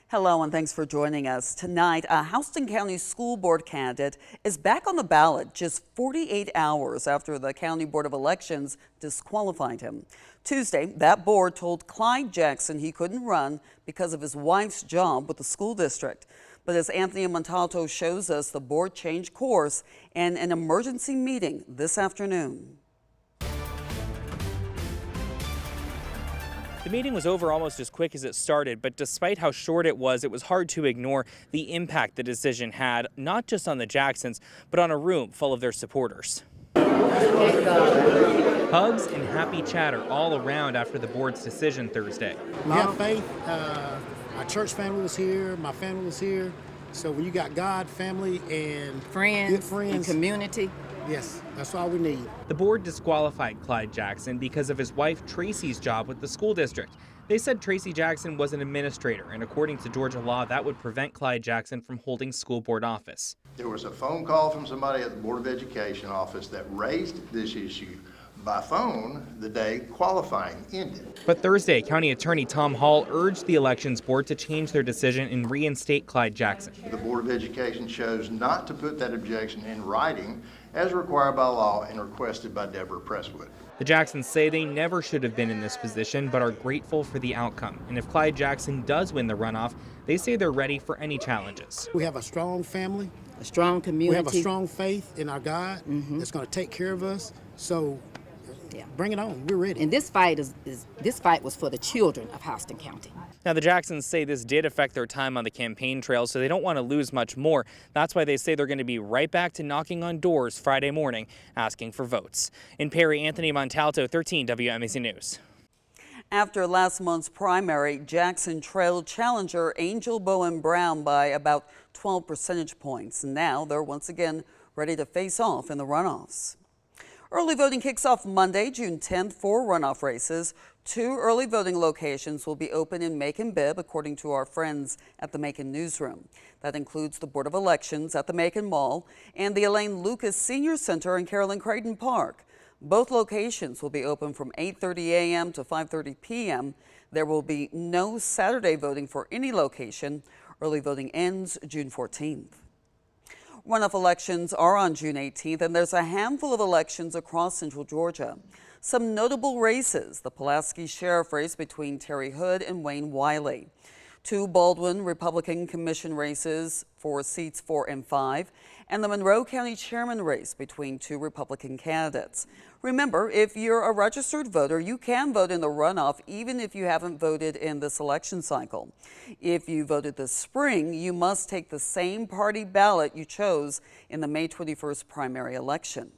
Hello and thanks for joining us. Tonight, a Houston County School Board candidate is back on the ballot just 48 hours after the County Board of Elections disqualified him. Tuesday, that board told Clyde Jackson he couldn't run because of his wife's job with the school district. But as Anthony Montalto shows us, the board changed course in an emergency meeting this afternoon. The meeting was over almost as quick as it started, but despite how short it was hard to ignore the impact the decision had, not just on the Jacksons, but on a room full of their supporters. Hugs and happy chatter all around after the board's decision Thursday. We have faith. Our church family was here. My family was here. So when you got God, family, and friends, good friends, and community. Yes, that's all we need. The board disqualified Clyde Jackson because of his wife Tracy's job with the school district. They said Tracy Jackson was an administrator, and according to Georgia law, that would prevent Clyde Jackson from holding school board office. There was a phone call from somebody at the Board of Education office that raised this issue by phone the day qualifying ended. But Thursday, County Attorney Tom Hall urged the Elections Board to change their decision and reinstate Clyde Jackson. The Board of Education chose not to put that objection in writing as required by law and requested by Deborah Presswood. The Jacksons say they never should have been in this position, but are grateful for the outcome. And if Clyde Jackson does win the runoff, they say they're ready for any challenges. We have a strong family, a strong community. We have a strong faith in our God that's going to take care of us. So bring it on. We're ready. And this fight this fight was for the children of Houston County. Now, the Jacksons say this did affect their time on the campaign trail, so they don't want to lose much more. That's why they say they're going to be right back to knocking on doors Friday morning, asking for votes. In Perry, Anthony Montalto, 13 WMAC News. After last month's primary, Jackson trailed challenger Angel Bowen Brown by about 12 percentage points. Now they're once again ready to face off in the runoffs. Early voting kicks off Monday, June 10th for runoff races. 2 early voting locations will be open in Macon-Bibb, according to our friends at the Macon Newsroom. That includes the Board of Elections at the Macon Mall and the Elaine Lucas Senior Center in Carolyn Creighton Park. Both locations will be open from 8:30 a.m. to 5:30 p.m. There will be no Saturday voting for any location. Early voting ends June 14th. Runoff elections are on June 18th, and there's a handful of elections across central Georgia. Some notable races: the Pulaski Sheriff race between Terry Hood and Wayne Wiley, 2 Baldwin Republican Commission races for seats 4 and 5, and the Monroe County Chairman race between 2 Republican candidates. Remember, if you're a registered voter, you can vote in the runoff even if you haven't voted in this election cycle. If you voted this spring, you must take the same party ballot you chose in the May 21st primary election.